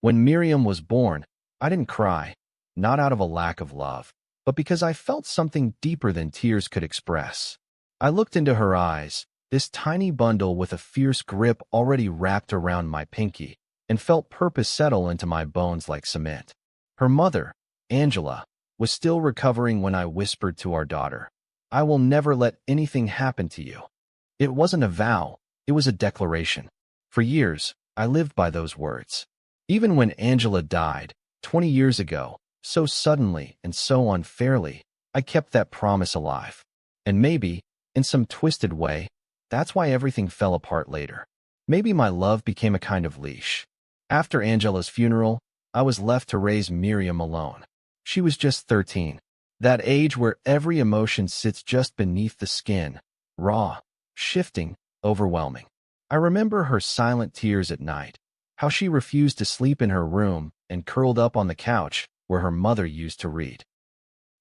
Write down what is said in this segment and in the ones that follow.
When Miriam was born, I didn't cry, not out of a lack of love, but because I felt something deeper than tears could express. I looked into her eyes, this tiny bundle with a fierce grip already wrapped around my pinky, and felt purpose settle into my bones like cement. Her mother, Angela, was still recovering when I whispered to our daughter, "I will never let anything happen to you." It wasn't a vow, it was a declaration. For years, I lived by those words. Even when Angela died, 20 years ago, so suddenly and so unfairly, I kept that promise alive. And maybe, in some twisted way, that's why everything fell apart later. Maybe my love became a kind of leash. After Angela's funeral, I was left to raise Miriam alone. She was just 13. That age where every emotion sits just beneath the skin, raw, shifting, overwhelming. I remember her silent tears at night, how she refused to sleep in her room and curled up on the couch where her mother used to read.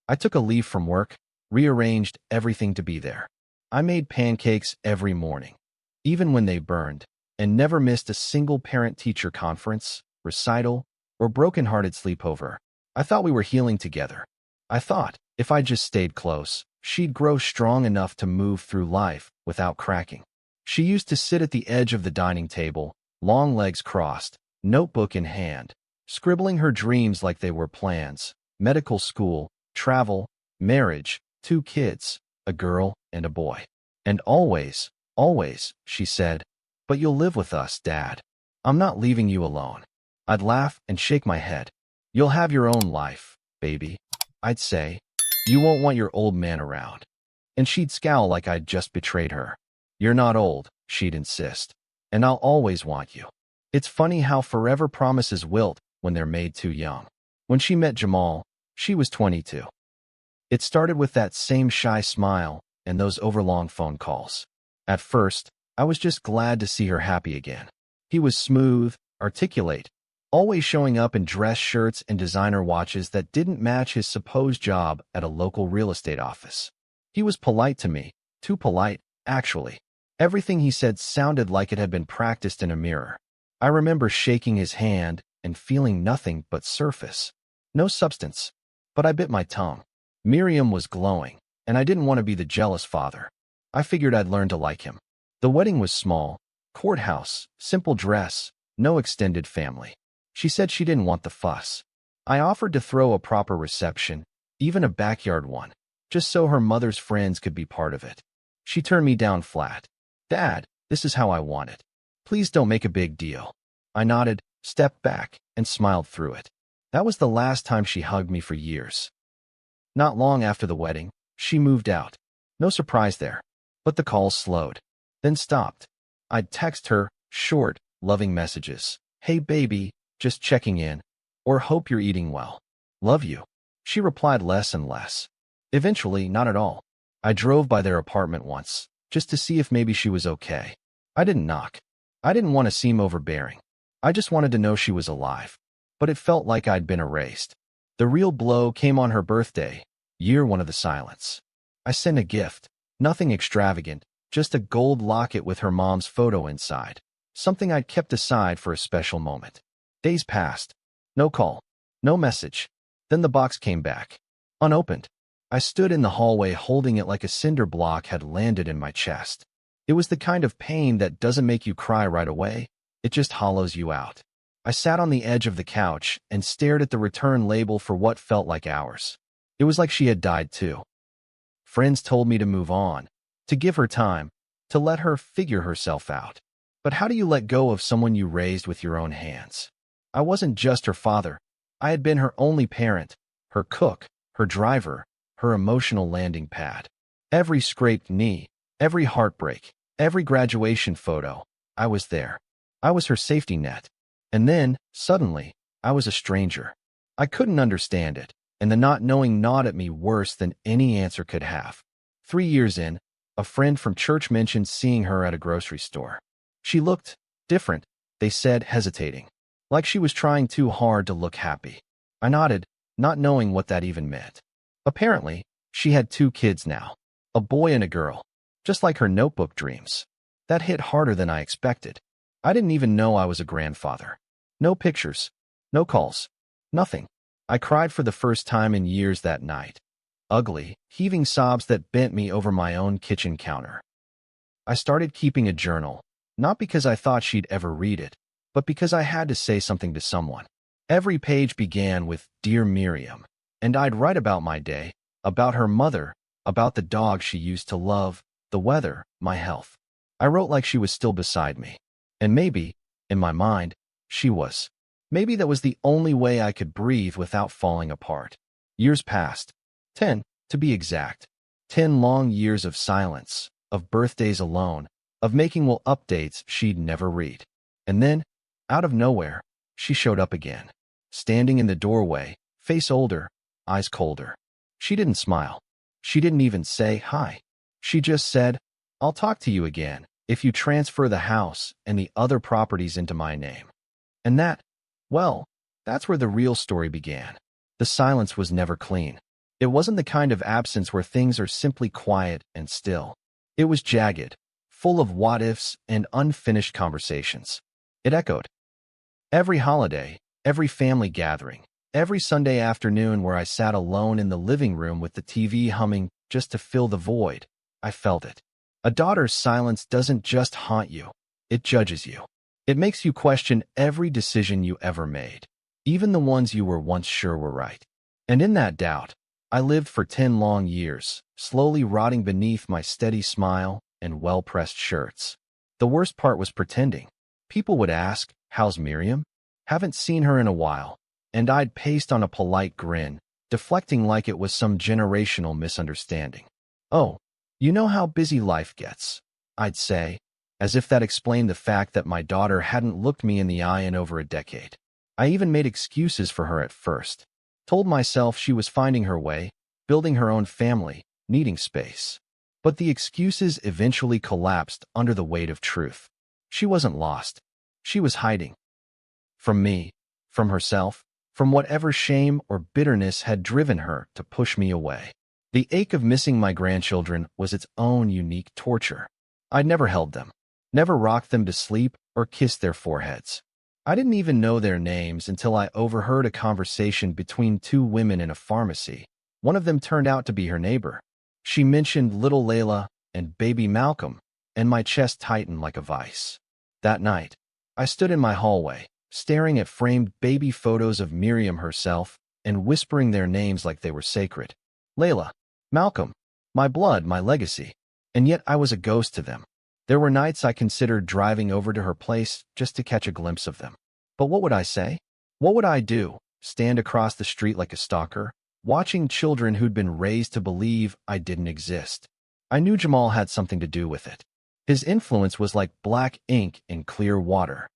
I took a leave from work, rearranged everything to be there. I made pancakes every morning, even when they burned, and never missed a single parent-teacher conference, recital, or broken-hearted sleepover. I thought we were healing together. I thought, if I just stayed close, she'd grow strong enough to move through life without cracking. She used to sit at the edge of the dining table, long legs crossed, notebook in hand, scribbling her dreams like they were plans: medical school, travel, marriage, 2 kids, a girl and a boy. And always, always, she said, "But you'll live with us, Dad. I'm not leaving you alone." I'd laugh and shake my head. "You'll have your own life, baby." I'd say, "You won't want your old man around." And she'd scowl like I'd just betrayed her. "You're not old," she'd insist, "and I'll always want you." It's funny how forever promises wilt when they're made too young. When she met Jamal, she was 22. It started with that same shy smile and those overlong phone calls. At first, I was just glad to see her happy again. He was smooth, articulate, always showing up in dress shirts and designer watches that didn't match his supposed job at a local real estate office. He was polite to me, too polite, actually. Everything he said sounded like it had been practiced in a mirror. I remember shaking his hand and feeling nothing but surface. No substance. But I bit my tongue. Miriam was glowing, and I didn't want to be the jealous father. I figured I'd learn to like him. The wedding was small, courthouse, simple dress, no extended family. She said she didn't want the fuss. I offered to throw a proper reception, even a backyard one, just so her mother's friends could be part of it. She turned me down flat. "Dad, this is how I want it. Please don't make a big deal." I nodded, stepped back, and smiled through it. That was the last time she hugged me for years. Not long after the wedding, she moved out. No surprise there. But the calls slowed, then stopped. I'd text her, short, loving messages. "Hey baby, just checking in," or "Hope you're eating well. Love you." She replied less and less. Eventually, not at all. I drove by their apartment once, just to see if maybe she was okay. I didn't knock. I didn't want to seem overbearing. I just wanted to know she was alive. But it felt like I'd been erased. The real blow came on her birthday, year 1 of the silence. I sent a gift, nothing extravagant, just a gold locket with her mom's photo inside, something I'd kept aside for a special moment. Days passed. No call, no message. Then the box came back, unopened. I stood in the hallway holding it like a cinder block had landed in my chest. It was the kind of pain that doesn't make you cry right away, it just hollows you out. I sat on the edge of the couch and stared at the return label for what felt like hours. It was like she had died too. Friends told me to move on, to give her time, to let her figure herself out. But how do you let go of someone you raised with your own hands? I wasn't just her father. I had been her only parent, her cook, her driver, her emotional landing pad. Every scraped knee, every heartbreak, every graduation photo, I was there. I was her safety net. And then, suddenly, I was a stranger. I couldn't understand it, and the not knowing gnawed at me worse than any answer could have. 3 years in, a friend from church mentioned seeing her at a grocery store. She looked different, they said, hesitating, like she was trying too hard to look happy. I nodded, not knowing what that even meant. Apparently, she had 2 kids now, a boy and a girl, just like her notebook dreams. That hit harder than I expected. I didn't even know I was a grandfather. No pictures, No calls. Nothing. I cried for the first time in years that night. Ugly, heaving sobs that bent me over my own kitchen counter. I started keeping a journal, not because I thought she'd ever read it, but because I had to say something to someone. Every page began with "Dear Miriam," and I'd write about my day, about her mother, about the dog she used to love, the weather, my health. I wrote like she was still beside me. And maybe, in my mind, she was. Maybe that was the only way I could breathe without falling apart. Years passed. 10, to be exact. 10 long years of silence, of birthdays alone, of making will updates she'd never read. And then, out of nowhere, she showed up again. Standing in the doorway, face older, eyes colder. She didn't smile. She didn't even say hi. She just said, "I'll talk to you again if you transfer the house and the other properties into my name." And well, that's where the real story began. The silence was never clean. It wasn't the kind of absence where things are simply quiet and still. It was jagged, full of what-ifs and unfinished conversations. It echoed. Every holiday, every family gathering, every Sunday afternoon where I sat alone in the living room with the TV humming just to fill the void, I felt it. A daughter's silence doesn't just haunt you, it judges you. It makes you question every decision you ever made, even the ones you were once sure were right. And in that doubt, I lived for 10 long years, slowly rotting beneath my steady smile and well-pressed shirts. The worst part was pretending. People would ask, "How's Miriam? Haven't seen her in a while." And I'd paste on a polite grin, deflecting like it was some generational misunderstanding. "Oh, you know how busy life gets," I'd say, as if that explained the fact that my daughter hadn't looked me in the eye in over a decade. I even made excuses for her at first. Told myself she was finding her way, building her own family, needing space. But the excuses eventually collapsed under the weight of truth. She wasn't lost. She was hiding. From me, from herself, from whatever shame or bitterness had driven her to push me away. The ache of missing my grandchildren was its own unique torture. I'd never held them, never rocked them to sleep or kissed their foreheads. I didn't even know their names until I overheard a conversation between two women in a pharmacy. One of them turned out to be her neighbor. She mentioned little Layla and baby Malcolm, and my chest tightened like a vice. That night, I stood in my hallway, staring at framed baby photos of Miriam herself and whispering their names like they were sacred. Layla, Malcolm, my blood, my legacy. And yet I was a ghost to them. There were nights I considered driving over to her place just to catch a glimpse of them. But what would I say? What would I do? Stand across the street like a stalker, watching children who'd been raised to believe I didn't exist? I knew Jamal had something to do with it. His influence was like black ink in clear water,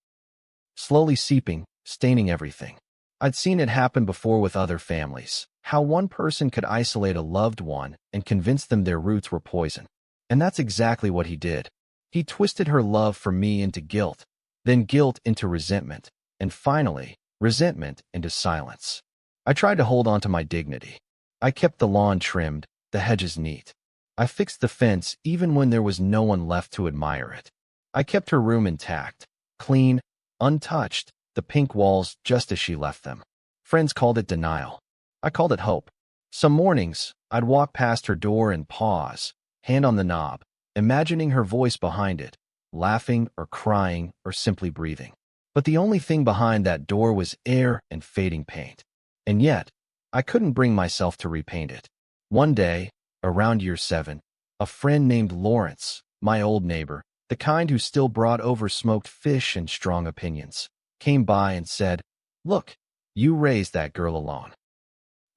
slowly seeping, staining everything. I'd seen it happen before with other families, how one person could isolate a loved one and convince them their roots were poison. And that's exactly what he did. He twisted her love for me into guilt, then guilt into resentment, and finally, resentment into silence. I tried to hold on to my dignity. I kept the lawn trimmed, the hedges neat. I fixed the fence even when there was no one left to admire it. I kept her room intact, clean, untouched, the pink walls just as she left them. Friends called it denial. I called it hope. Some mornings, I'd walk past her door and pause, hand on the knob, imagining her voice behind it, laughing or crying or simply breathing. But the only thing behind that door was air and fading paint. And yet, I couldn't bring myself to repaint it. One day, around year 7, a friend named Lawrence, my old neighbor, the kind who still brought over smoked fish and strong opinions, came by and said, "Look, you raised that girl alone.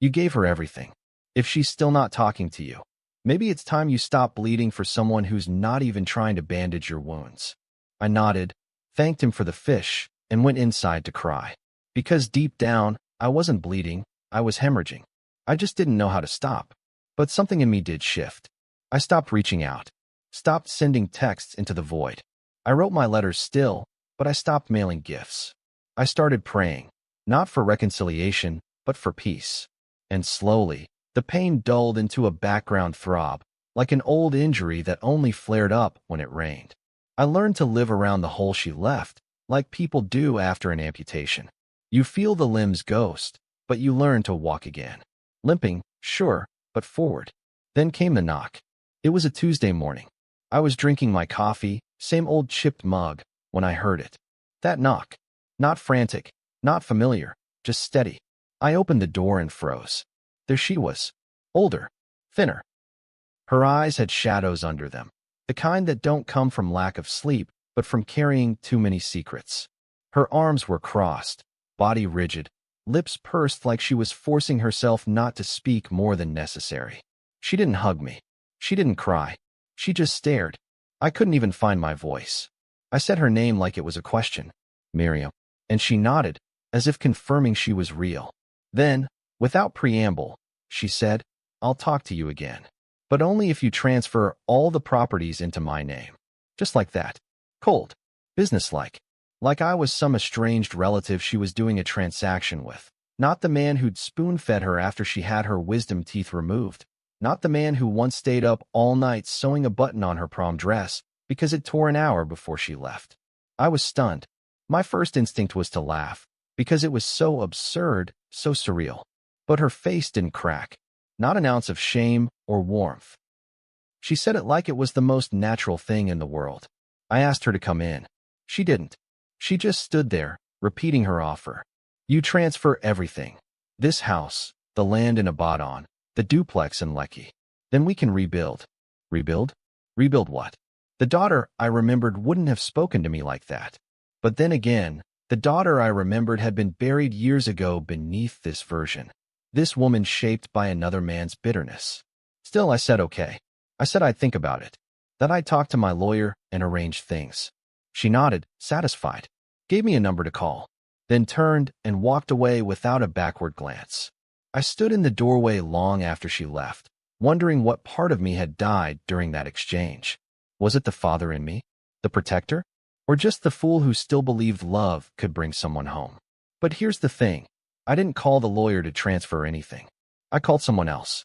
You gave her everything. If she's still not talking to you, maybe it's time you stop bleeding for someone who's not even trying to bandage your wounds." I nodded, thanked him for the fish, and went inside to cry. Because deep down, I wasn't bleeding, I was hemorrhaging. I just didn't know how to stop. But something in me did shift. I stopped reaching out, stopped sending texts into the void. I wrote my letters still, but I stopped mailing gifts. I started praying, not for reconciliation, but for peace. And slowly, the pain dulled into a background throb, like an old injury that only flared up when it rained. I learned to live around the hole she left, like people do after an amputation. You feel the limbs ghost, but you learn to walk again. Limping, sure, but forward. Then came the knock. It was a Tuesday morning. I was drinking my coffee, same old chipped mug, when I heard it. That knock. Not frantic, not familiar, just steady. I opened the door and froze. There she was. Older. Thinner. Her eyes had shadows under them. The kind that don't come from lack of sleep, but from carrying too many secrets. Her arms were crossed, body rigid, lips pursed like she was forcing herself not to speak more than necessary. She didn't hug me. She didn't cry. She just stared. I couldn't even find my voice. I said her name like it was a question. Miriam. And she nodded, as if confirming she was real. Then, without preamble, she said, I'll talk to you again. But only if you transfer all the properties into my name. Just like that. Cold. Businesslike. Like I was some estranged relative she was doing a transaction with. Not the man who'd spoon-fed her after she had her wisdom teeth removed. Not the man who once stayed up all night sewing a button on her prom dress because it tore an hour before she left. I was stunned. My first instinct was to laugh, because it was so absurd, so surreal. But her face didn't crack. Not an ounce of shame or warmth. She said it like it was the most natural thing in the world. I asked her to come in. She didn't. She just stood there, repeating her offer. You transfer everything. This house, the land in Abaddon, the duplex in Lekki. Then we can rebuild. Rebuild? Rebuild what? The daughter I remembered wouldn't have spoken to me like that. But then again, the daughter I remembered had been buried years ago beneath this version. This woman shaped by another man's bitterness. Still, I said okay. I said I'd think about it. That I'd talk to my lawyer and arrange things. She nodded, satisfied, gave me a number to call, then turned and walked away without a backward glance. I stood in the doorway long after she left, wondering what part of me had died during that exchange. Was it the father in me? The protector? Or just the fool who still believed love could bring someone home? But here's the thing. I didn't call the lawyer to transfer anything. I called someone else.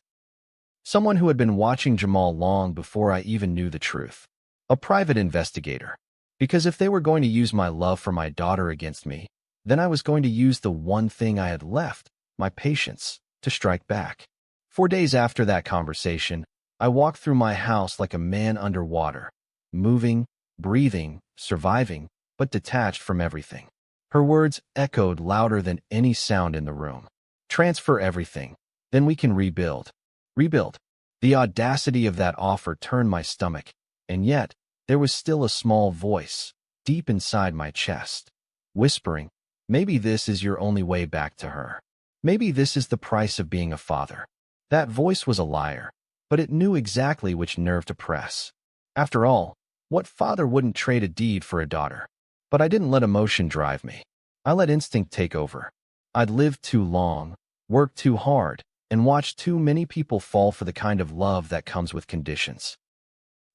Someone who had been watching Jamal long before I even knew the truth. A private investigator. Because if they were going to use my love for my daughter against me, then I was going to use the one thing I had left, my patience, to strike back. 4 days after that conversation, I walked through my house like a man underwater, moving, breathing, surviving, but detached from everything. Her words echoed louder than any sound in the room. Transfer everything, then we can rebuild. Rebuild. The audacity of that offer turned my stomach, and yet there was still a small voice, deep inside my chest, whispering, maybe this is your only way back to her. Maybe this is the price of being a father. That voice was a liar, but it knew exactly which nerve to press. After all, what father wouldn't trade a deed for a daughter? But I didn't let emotion drive me. I let instinct take over. I'd lived too long, worked too hard, and watched too many people fall for the kind of love that comes with conditions.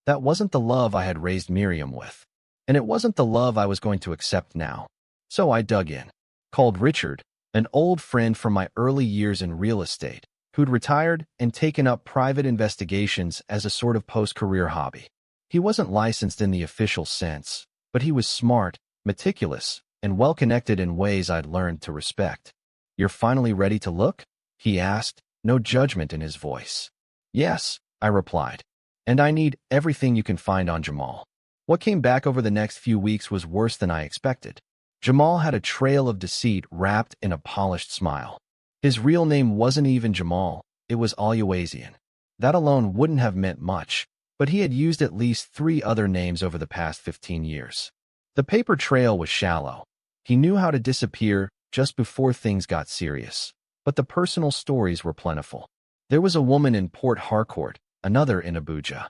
That wasn't the love I had raised Miriam with, and it wasn't the love I was going to accept now. So I dug in, called Richard, an old friend from my early years in real estate, who'd retired and taken up private investigations as a sort of post-career hobby. He wasn't licensed in the official sense, but he was smart, meticulous, and well-connected in ways I'd learned to respect. You're finally ready to look? He asked, no judgment in his voice. Yes, I replied. And I need everything you can find on Jamal. What came back over the next few weeks was worse than I expected. Jamal had a trail of deceit wrapped in a polished smile. His real name wasn't even Jamal, it was Aluwazian. That alone wouldn't have meant much, but he had used at least 3 other names over the past 15 years. The paper trail was shallow. He knew how to disappear just before things got serious. But the personal stories were plentiful. There was a woman in Port Harcourt, another in Abuja.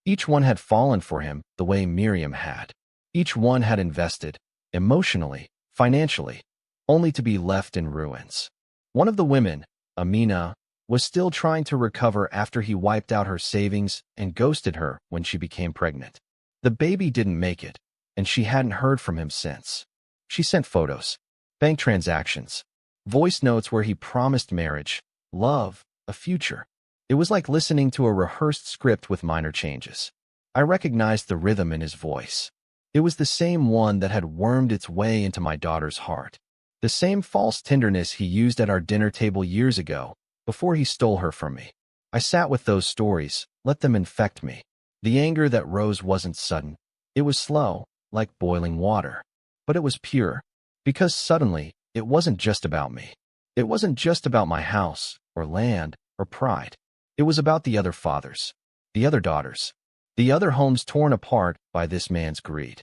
Each one had fallen for him the way Miriam had. Each one had invested, emotionally, financially, only to be left in ruins. One of the women, Amina, was still trying to recover after he wiped out her savings and ghosted her when she became pregnant. The baby didn't make it, and she hadn't heard from him since. She sent photos, bank transactions, voice notes where he promised marriage, love, a future. It was like listening to a rehearsed script with minor changes. I recognized the rhythm in his voice. It was the same one that had wormed its way into my daughter's heart. The same false tenderness he used at our dinner table years ago, before he stole her from me. I sat with those stories, let them infect me. The anger that rose wasn't sudden. It was slow, like boiling water. But it was pure, because suddenly, it wasn't just about me. It wasn't just about my house, or land, or pride. It was about the other fathers, the other daughters, the other homes torn apart by this man's greed.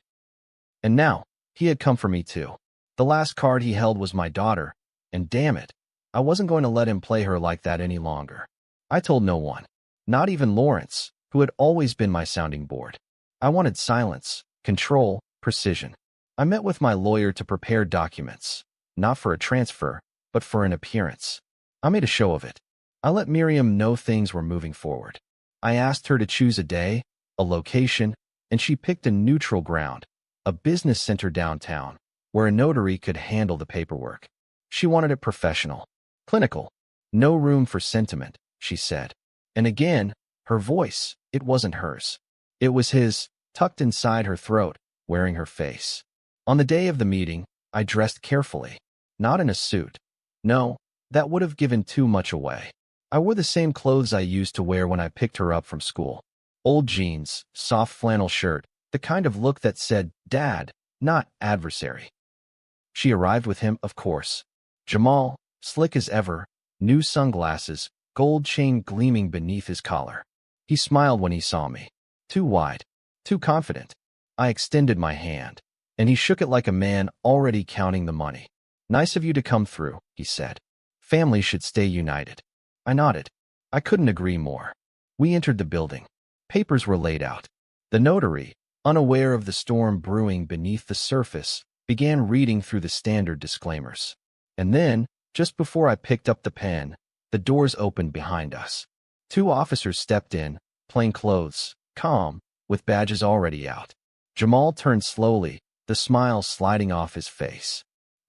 And now, he had come for me too. The last card he held was my daughter, and damn it, I wasn't going to let him play her like that any longer. I told no one, not even Lawrence, who had always been my sounding board. I wanted silence, control, precision. I met with my lawyer to prepare documents, not for a transfer, but for an appearance. I made a show of it. I let Miriam know things were moving forward. I asked her to choose a day, a location, and she picked a neutral ground, a business center downtown, where a notary could handle the paperwork. She wanted it professional, clinical, no room for sentiment, she said. And again, her voice, it wasn't hers. It was his, tucked inside her throat, wearing her face. On the day of the meeting, I dressed carefully, not in a suit. No, that would have given too much away. I wore the same clothes I used to wear when I picked her up from school. Old jeans, soft flannel shirt, the kind of look that said, Dad, not adversary. She arrived with him, of course. Jamal, slick as ever, new sunglasses, gold chain gleaming beneath his collar. He smiled when he saw me. Too wide, too confident. I extended my hand, and he shook it like a man already counting the money. Nice of you to come through, he said. Family should stay united. I nodded. I couldn't agree more. We entered the building. Papers were laid out. The notary, unaware of the storm brewing beneath the surface, began reading through the standard disclaimers. And then, just before I picked up the pen, the doors opened behind us. 2 officers stepped in, plain clothes, calm, with badges already out. Jamal turned slowly, the smile sliding off his face.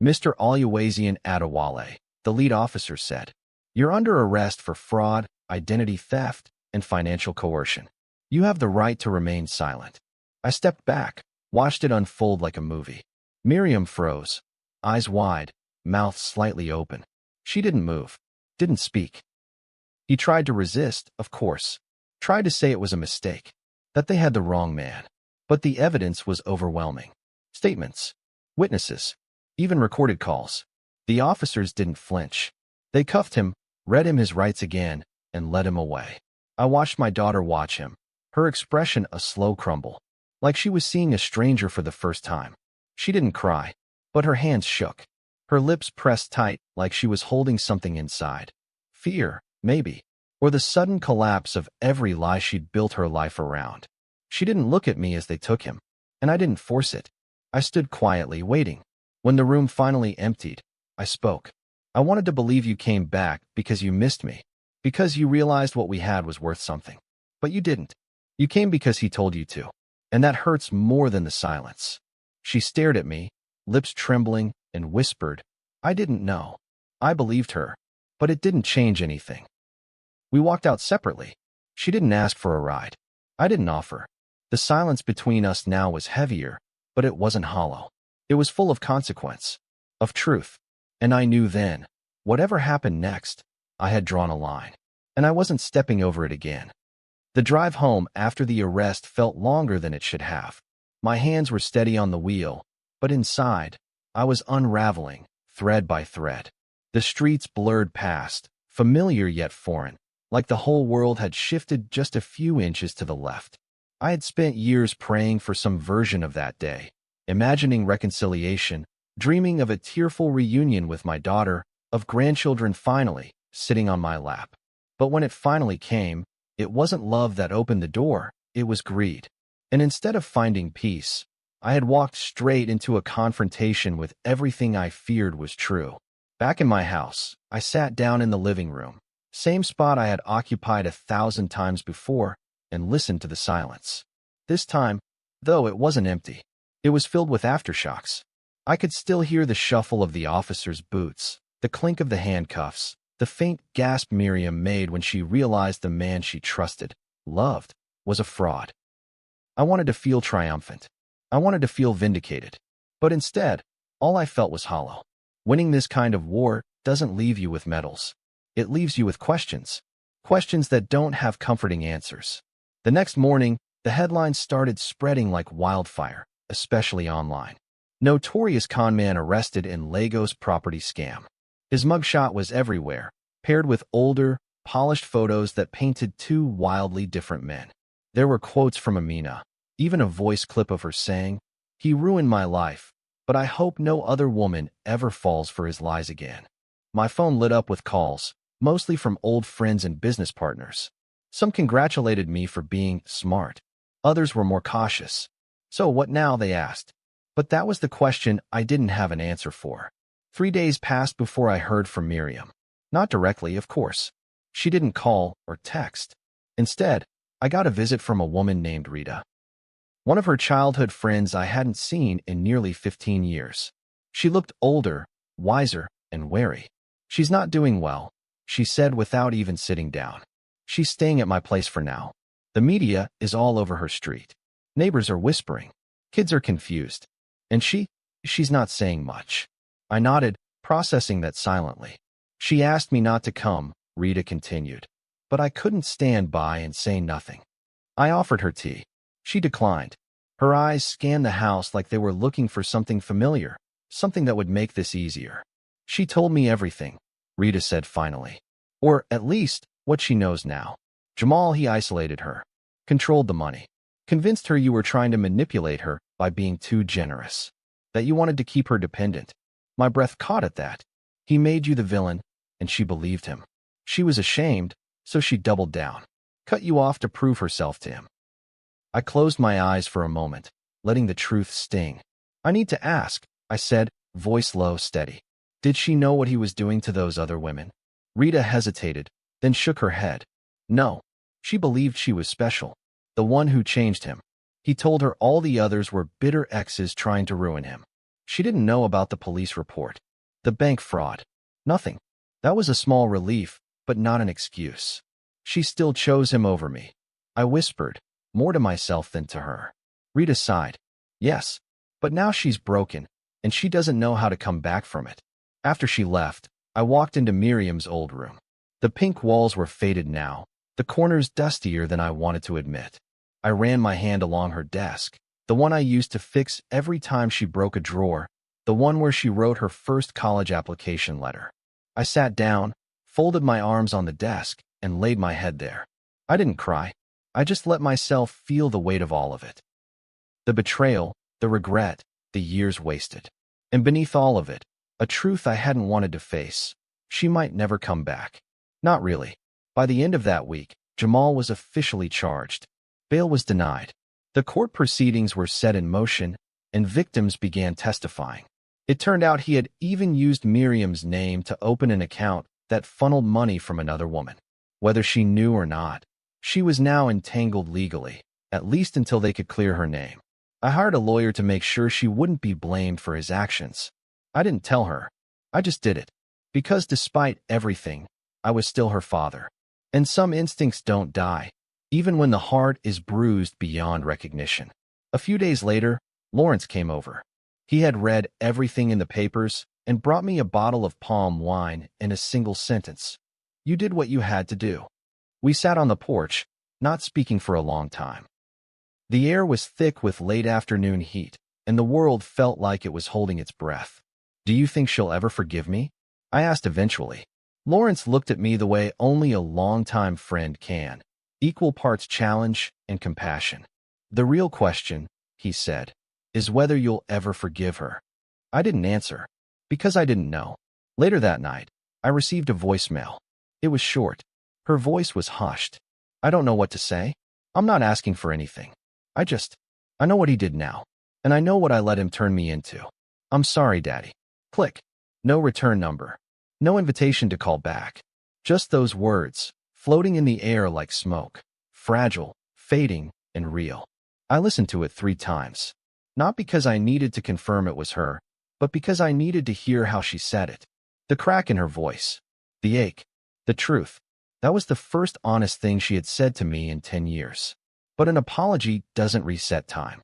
Mr. Oluwaseun Adewale, the lead officer said, you're under arrest for fraud, identity theft, and financial coercion. You have the right to remain silent. I stepped back, watched it unfold like a movie. Miriam froze, eyes wide, mouth slightly open. She didn't move, didn't speak. He tried to resist, of course, tried to say it was a mistake, that they had the wrong man. But the evidence was overwhelming. Statements, witnesses, even recorded calls. The officers didn't flinch. They cuffed him, read him his rights again, and led him away. I watched my daughter watch him, her expression a slow crumble, like she was seeing a stranger for the first time. She didn't cry, but her hands shook. Her lips pressed tight like she was holding something inside. Fear, maybe, or the sudden collapse of every lie she'd built her life around. She didn't look at me as they took him, and I didn't force it. I stood quietly, waiting. When the room finally emptied, I spoke. I wanted to believe you came back because you missed me, because you realized what we had was worth something. But you didn't. You came because he told you to. And that hurts more than the silence. She stared at me, lips trembling, and whispered, I didn't know. I believed her, but it didn't change anything. We walked out separately. She didn't ask for a ride. I didn't offer. The silence between us now was heavier, but it wasn't hollow. It was full of consequence, of truth. And I knew then, whatever happened next, I had drawn a line, and I wasn't stepping over it again. The drive home after the arrest felt longer than it should have. My hands were steady on the wheel, but inside, I was unraveling, thread by thread. The streets blurred past, familiar yet foreign, like the whole world had shifted just a few inches to the left. I had spent years praying for some version of that day, imagining reconciliation, dreaming of a tearful reunion with my daughter, of grandchildren finally sitting on my lap. But when it finally came, it wasn't love that opened the door, it was greed. And instead of finding peace, I had walked straight into a confrontation with everything I feared was true. Back in my house, I sat down in the living room, same spot I had occupied 1,000 times before, and listened to the silence. This time, though, it wasn't empty. It was filled with aftershocks. I could still hear the shuffle of the officer's boots, the clink of the handcuffs, the faint gasp Miriam made when she realized the man she trusted, loved, was a fraud. I wanted to feel triumphant. I wanted to feel vindicated. But instead, all I felt was hollow. Winning this kind of war doesn't leave you with medals. It leaves you with questions. Questions that don't have comforting answers. The next morning, the headlines started spreading like wildfire, especially online. Notorious conman arrested in Lagos property scam. His mugshot was everywhere, paired with older, polished photos that painted two wildly different men. There were quotes from Amina, even a voice clip of her saying, "He ruined my life, but I hope no other woman ever falls for his lies again." My phone lit up with calls, mostly from old friends and business partners. Some congratulated me for being smart. Others were more cautious. "So what now?" they asked. But that was the question I didn't have an answer for. 3 days passed before I heard from Miriam. Not directly, of course. She didn't call or text. Instead, I got a visit from a woman named Rita. One of her childhood friends I hadn't seen in nearly 15 years. She looked older, wiser, and wary. "She's not doing well," she said without even sitting down. "She's staying at my place for now. The media is all over her street. Neighbors are whispering. Kids are confused. And she's not saying much." I nodded, processing that silently. "She asked me not to come," Rita continued. "But I couldn't stand by and say nothing. I offered her tea. She declined. Her eyes scanned the house like they were looking for something familiar, something that would make this easier. She told me everything," Rita said finally. "Or at least, what she knows now. Jamal, he isolated her. Controlled the money. Convinced her you were trying to manipulate her by being too generous. That you wanted to keep her dependent." My breath caught at that. "He made you the villain," and she believed him. She was ashamed, so she doubled down. Cut you off to prove herself to him. I closed my eyes for a moment, letting the truth sting. "I need to ask," I said, voice low, steady. "Did she know what he was doing to those other women?" Rita hesitated, then shook her head. "No. She believed she was special. The one who changed him. He told her all the others were bitter exes trying to ruin him. She didn't know about the police report. The bank fraud. Nothing. That was a small relief, but not an excuse. She still chose him over me." I whispered, more to myself than to her. Rita sighed. "Yes, but now she's broken, and she doesn't know how to come back from it." After she left, I walked into Miriam's old room. The pink walls were faded now, the corners dustier than I wanted to admit. I ran my hand along her desk, the one I used to fix every time she broke a drawer, the one where she wrote her first college application letter. I sat down, folded my arms on the desk, and laid my head there. I didn't cry. I just let myself feel the weight of all of it. The betrayal, the regret, the years wasted. And beneath all of it, a truth I hadn't wanted to face. She might never come back. Not really. By the end of that week, Jamal was officially charged. Bail was denied. The court proceedings were set in motion, and victims began testifying. It turned out he had even used Miriam's name to open an account that funneled money from another woman. Whether she knew or not, she was now entangled legally, at least until they could clear her name. I hired a lawyer to make sure she wouldn't be blamed for his actions. I didn't tell her. I just did it. Because despite everything, I was still her father. And some instincts don't die, even when the heart is bruised beyond recognition. A few days later, Lawrence came over. He had read everything in the papers and brought me a bottle of palm wine in a single sentence. "You did what you had to do." We sat on the porch, not speaking for a long time. The air was thick with late afternoon heat, and the world felt like it was holding its breath. "Do you think she'll ever forgive me?" I asked eventually. Lawrence looked at me the way only a longtime friend can, equal parts challenge and compassion. "The real question," he said, "is whether you'll ever forgive her." I didn't answer, because I didn't know. Later that night, I received a voicemail. It was short. Her voice was hushed. "I don't know what to say. I'm not asking for anything. I know what he did now, and I know what I let him turn me into. I'm sorry, Daddy." Click. No return number. No invitation to call back. Just those words, floating in the air like smoke. Fragile, fading, and real. I listened to it 3 times. Not because I needed to confirm it was her, but because I needed to hear how she said it. The crack in her voice. The ache. The truth. That was the first honest thing she had said to me in 10 years. But an apology doesn't reset time.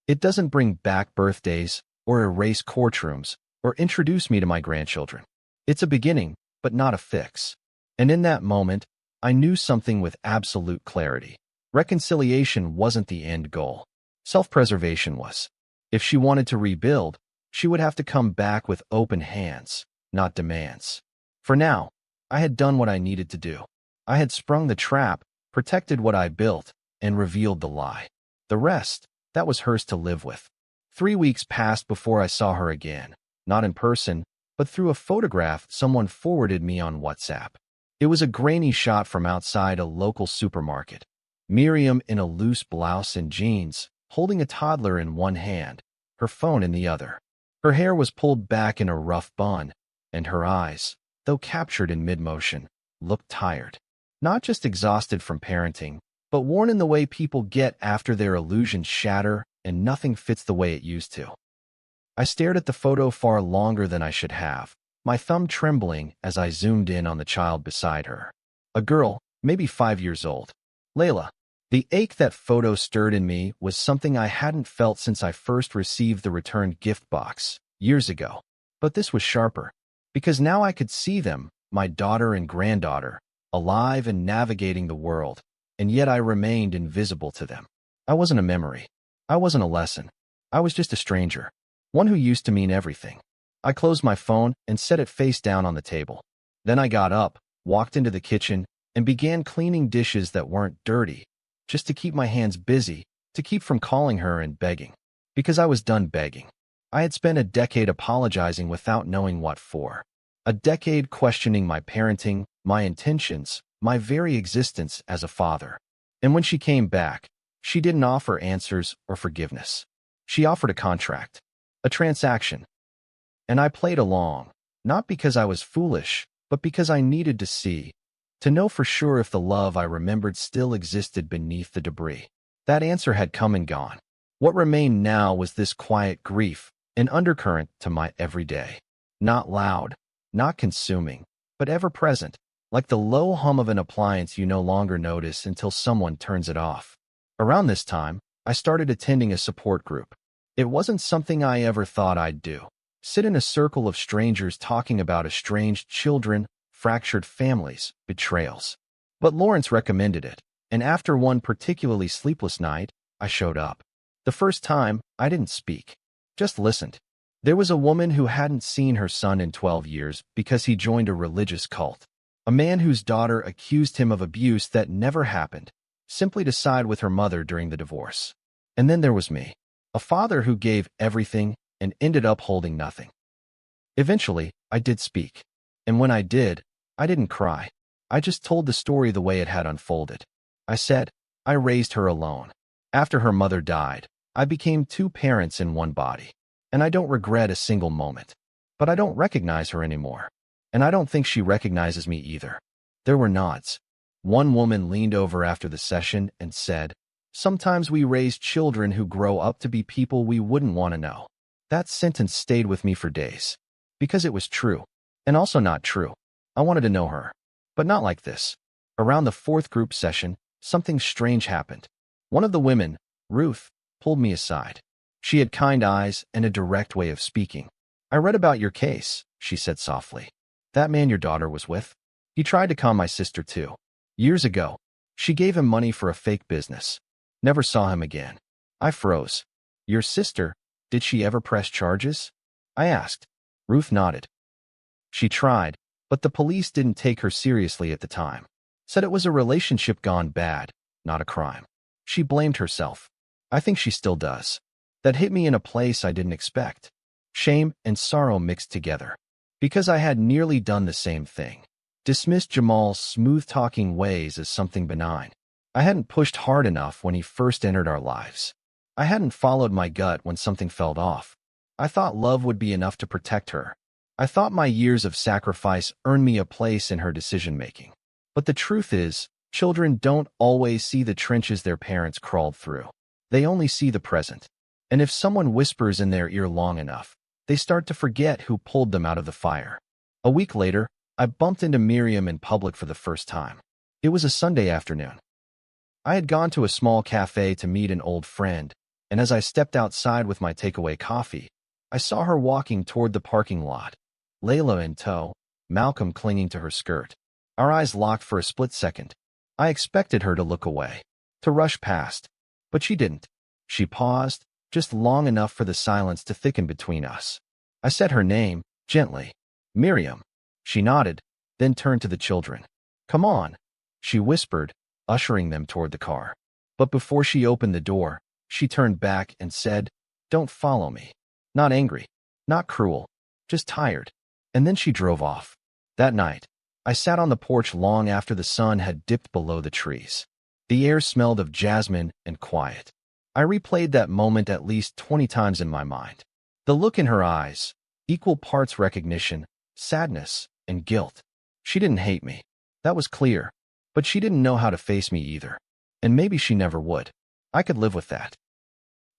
It doesn't bring back birthdays, or erase courtrooms, or introduce me to my grandchildren. It's a beginning, but not a fix. And in that moment, I knew something with absolute clarity. Reconciliation wasn't the end goal. Self-preservation was. If she wanted to rebuild, she would have to come back with open hands, not demands. For now, I had done what I needed to do. I had sprung the trap, protected what I built, and revealed the lie. The rest, that was hers to live with. 3 weeks passed before I saw her again, not in person, but through a photograph someone forwarded me on WhatsApp. It was a grainy shot from outside a local supermarket. Miriam in a loose blouse and jeans, holding a toddler in one hand, her phone in the other. Her hair was pulled back in a rough bun, and her eyes, though captured in mid-motion, looked tired. Not just exhausted from parenting, but worn in the way people get after their illusions shatter and nothing fits the way it used to. I stared at the photo far longer than I should have, my thumb trembling as I zoomed in on the child beside her. A girl, maybe 5 years old. Layla. The ache that photo stirred in me was something I hadn't felt since I first received the returned gift box, years ago. But this was sharper, because now I could see them, my daughter and granddaughter, alive and navigating the world, and yet I remained invisible to them. I wasn't a memory. I wasn't a lesson. I was just a stranger, one who used to mean everything. I closed my phone and set it face down on the table. Then I got up, walked into the kitchen, and began cleaning dishes that weren't dirty, just to keep my hands busy, to keep from calling her and begging. Because I was done begging. I had spent a decade apologizing without knowing what for. A decade questioning my parenting, my intentions, my very existence as a father. And when she came back, she didn't offer answers or forgiveness. She offered a contract, a transaction. And I played along, not because I was foolish, but because I needed to see, to know for sure if the love I remembered still existed beneath the debris. That answer had come and gone. What remained now was this quiet grief, an undercurrent to my everyday. Not loud, not consuming, but ever present, like the low hum of an appliance you no longer notice until someone turns it off. Around this time, I started attending a support group. It wasn't something I ever thought I'd do. Sit in a circle of strangers talking about estranged children, fractured families, betrayals. But Lawrence recommended it, and after one particularly sleepless night, I showed up. The first time, I didn't speak, just listened. There was a woman who hadn't seen her son in 12 years because he joined a religious cult. A man whose daughter accused him of abuse that never happened, simply to side with her mother during the divorce. And then there was me, a father who gave everything and ended up holding nothing. Eventually, I did speak. And when I did, I didn't cry. I just told the story the way it had unfolded. I said, I raised her alone. After her mother died, I became 2 parents in one body. And I don't regret a single moment. But I don't recognize her anymore. And I don't think she recognizes me either. There were nods. One woman leaned over after the session and said, sometimes we raise children who grow up to be people we wouldn't want to know. That sentence stayed with me for days. Because it was true. And also not true. I wanted to know her. But not like this. Around the 4th group session, something strange happened. One of the women, Ruth, pulled me aside. She had kind eyes and a direct way of speaking. I read about your case, she said softly. That man your daughter was with? He tried to con my sister too. Years ago, she gave him money for a fake business. Never saw him again. I froze. Your sister, did she ever press charges? I asked. Ruth nodded. She tried, but the police didn't take her seriously at the time. Said it was a relationship gone bad, not a crime. She blamed herself. I think she still does. That hit me in a place I didn't expect. Shame and sorrow mixed together. Because I had nearly done the same thing. Dismissed Jamal's smooth-talking ways as something benign. I hadn't pushed hard enough when he first entered our lives. I hadn't followed my gut when something felt off. I thought love would be enough to protect her. I thought my years of sacrifice earned me a place in her decision-making. But the truth is, children don't always see the trenches their parents crawled through. They only see the present. And if someone whispers in their ear long enough, they start to forget who pulled them out of the fire. A week later, I bumped into Miriam in public for the first time. It was a Sunday afternoon. I had gone to a small cafe to meet an old friend, and as I stepped outside with my takeaway coffee, I saw her walking toward the parking lot, Layla in tow, Malcolm clinging to her skirt. Our eyes locked for a split second. I expected her to look away, to rush past, but she didn't. She paused, just long enough for the silence to thicken between us. I said her name, gently. Miriam. She nodded, then turned to the children. Come on, she whispered, ushering them toward the car. But before she opened the door, she turned back and said, Don't follow me. Not angry, not cruel, just tired. And then she drove off. That night, I sat on the porch long after the sun had dipped below the trees. The air smelled of jasmine and quiet. I replayed that moment at least 20 times in my mind. The look in her eyes, equal parts recognition, sadness, and guilt. She didn't hate me. That was clear. But she didn't know how to face me either. And maybe she never would. I could live with that.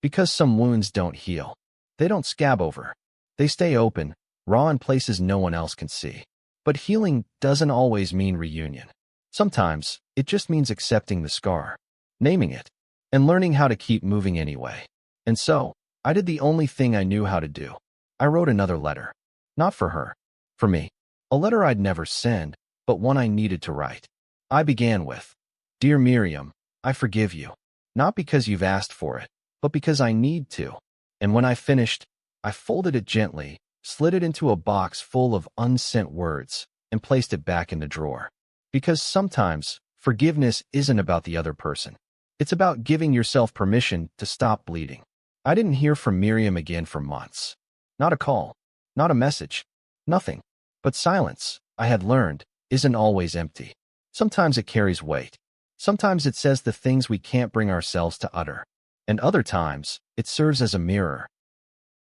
Because some wounds don't heal. They don't scab over. They stay open, raw in places no one else can see. But healing doesn't always mean reunion. Sometimes, it just means accepting the scar, naming it, and learning how to keep moving anyway. And so, I did the only thing I knew how to do. I wrote another letter. Not for her. For me. A letter I'd never send, but one I needed to write. I began with, Dear Miriam, I forgive you. Not because you've asked for it, but because I need to. And when I finished, I folded it gently, slid it into a box full of unsent words, and placed it back in the drawer. Because sometimes, forgiveness isn't about the other person. It's about giving yourself permission to stop bleeding. I didn't hear from Miriam again for months. Not a call, not a message, nothing. But silence, I had learned, isn't always empty. Sometimes it carries weight. Sometimes it says the things we can't bring ourselves to utter. And other times, it serves as a mirror,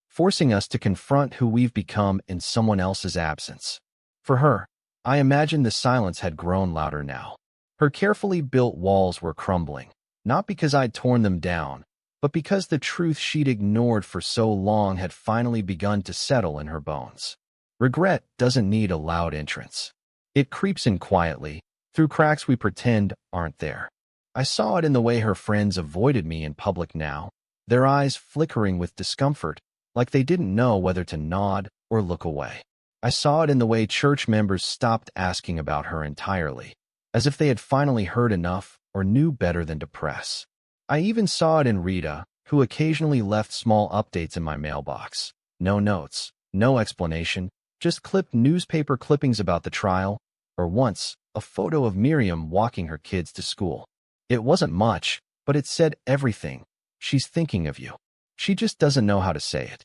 forcing us to confront who we've become in someone else's absence. For her, I imagine the silence had grown louder now. Her carefully built walls were crumbling, not because I'd torn them down, but because the truth she'd ignored for so long had finally begun to settle in her bones. Regret doesn't need a loud entrance. It creeps in quietly, through cracks we pretend aren't there. I saw it in the way her friends avoided me in public now, their eyes flickering with discomfort, like they didn't know whether to nod or look away. I saw it in the way church members stopped asking about her entirely, as if they had finally heard enough or knew better than to press. I even saw it in Rita, who occasionally left small updates in my mailbox. No notes, no explanation, just clipped newspaper clippings about the trial, or once, a photo of Miriam walking her kids to school. It wasn't much, but it said everything. She's thinking of you. She just doesn't know how to say it.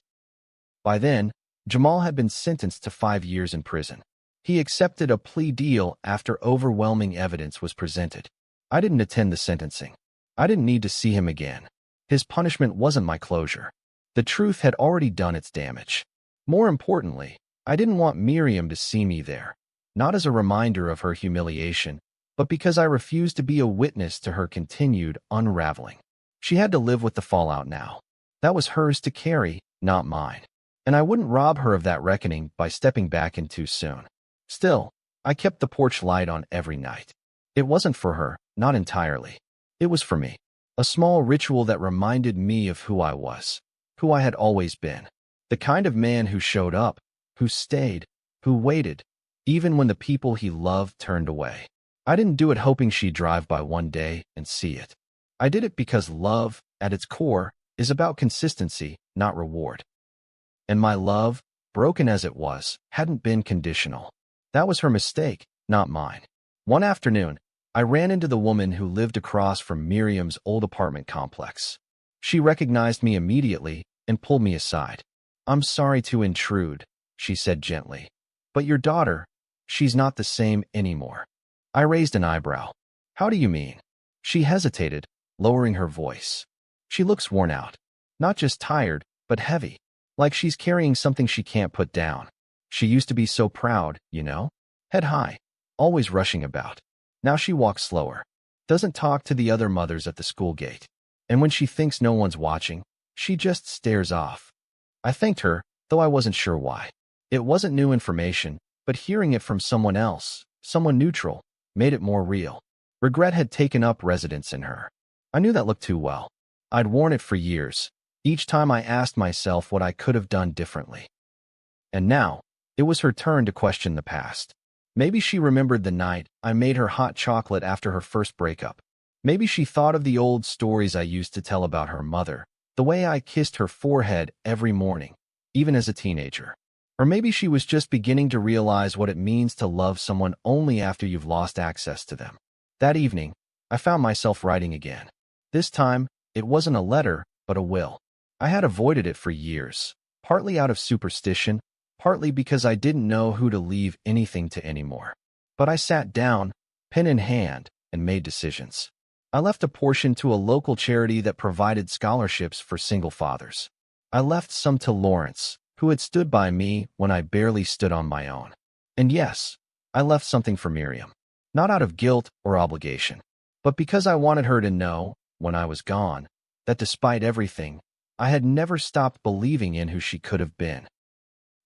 By then, Jamal had been sentenced to 5 years in prison. He accepted a plea deal after overwhelming evidence was presented. I didn't attend the sentencing. I didn't need to see him again. His punishment wasn't my closure. The truth had already done its damage. More importantly, I didn't want Miriam to see me there, not as a reminder of her humiliation, but because I refused to be a witness to her continued unraveling. She had to live with the fallout now. That was hers to carry, not mine. And I wouldn't rob her of that reckoning by stepping back in too soon. Still, I kept the porch light on every night. It wasn't for her, not entirely. It was for me. A small ritual that reminded me of who I was, who I had always been. The kind of man who showed up, who stayed, who waited, even when the people he loved turned away. I didn't do it hoping she'd drive by one day and see it. I did it because love, at its core, is about consistency, not reward. And my love, broken as it was, hadn't been conditional. That was her mistake, not mine. One afternoon, I ran into the woman who lived across from Miriam's old apartment complex. She recognized me immediately and pulled me aside. I'm sorry to intrude, she said gently. But your daughter, she's not the same anymore. I raised an eyebrow. How do you mean? She hesitated, lowering her voice. She looks worn out. Not just tired, but heavy. Like she's carrying something she can't put down. She used to be so proud, you know? Head high, always rushing about. Now she walks slower. Doesn't talk to the other mothers at the school gate. And when she thinks no one's watching, she just stares off. I thanked her, though I wasn't sure why. It wasn't new information, but hearing it from someone else, someone neutral, made it more real. Regret had taken up residence in her. I knew that looked too well. I'd worn it for years, Each time I asked myself what I could have done differently. And now, it was her turn to question the past. Maybe she remembered the night I made her hot chocolate after her first breakup. Maybe she thought of the old stories I used to tell about her mother, the way I kissed her forehead every morning, even as a teenager. Or maybe she was just beginning to realize what it means to love someone only after you've lost access to them. That evening, I found myself writing again. This time, it wasn't a letter, but a will. I had avoided it for years, partly out of superstition, partly because I didn't know who to leave anything to anymore. But I sat down, pen in hand, and made decisions. I left a portion to a local charity that provided scholarships for single fathers. I left some to Lawrence, who had stood by me when I barely stood on my own. And yes, I left something for Miriam. Not out of guilt or obligation, but because I wanted her to know, when I was gone, that despite everything, I had never stopped believing in who she could have been.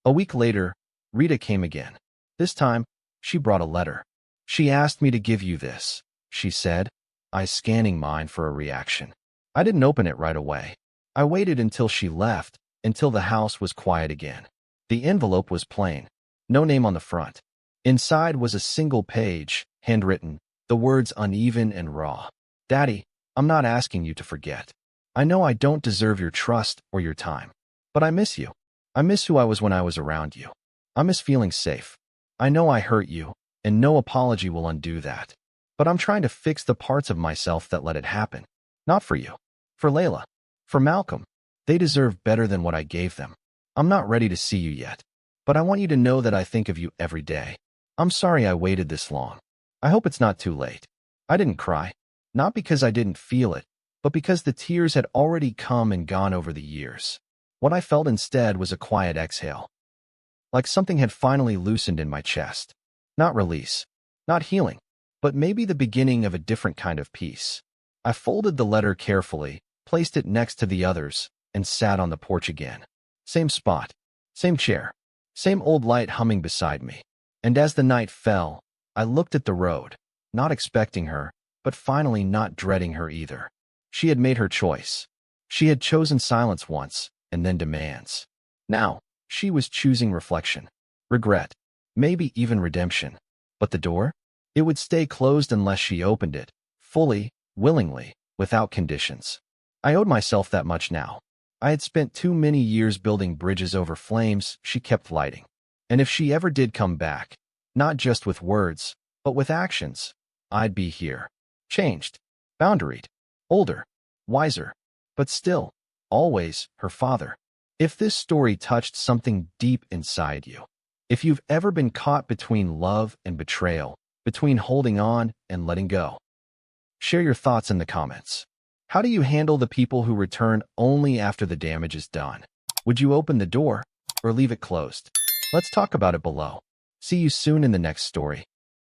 A week later, Rita came again. This time, she brought a letter. "She asked me to give you this," she said, eyes scanning mine for a reaction. I didn't open it right away. I waited until she left, until the house was quiet again. The envelope was plain, no name on the front. Inside was a single page, handwritten, the words uneven and raw. "Daddy, I'm not asking you to forget. I know I don't deserve your trust or your time, but I miss you. I miss who I was when I was around you. I miss feeling safe. I know I hurt you, and no apology will undo that. But I'm trying to fix the parts of myself that let it happen. Not for you. For Layla. For Malcolm. They deserve better than what I gave them. I'm not ready to see you yet, but I want you to know that I think of you every day. I'm sorry I waited this long. I hope it's not too late." I didn't cry. Not because I didn't feel it, but because the tears had already come and gone over the years. What I felt instead was a quiet exhale. Like something had finally loosened in my chest. Not release. Not healing. But maybe the beginning of a different kind of peace. I folded the letter carefully, placed it next to the others, and sat on the porch again. Same spot. Same chair. Same old light humming beside me. And as the night fell, I looked at the road, not expecting her, but finally not dreading her either. She had made her choice. She had chosen silence once, and then demands. Now, she was choosing reflection, regret, maybe even redemption. But the door? It would stay closed unless she opened it, fully, willingly, without conditions. I owed myself that much now. I had spent too many years building bridges over flames she kept lighting. And if she ever did come back, not just with words, but with actions, I'd be here. Changed, boundaried, older, wiser, but still, always her father. If this story touched something deep inside you, if you've ever been caught between love and betrayal, between holding on and letting go, share your thoughts in the comments. How do you handle the people who return only after the damage is done? Would you open the door or leave it closed? Let's talk about it below. See you soon in the next story.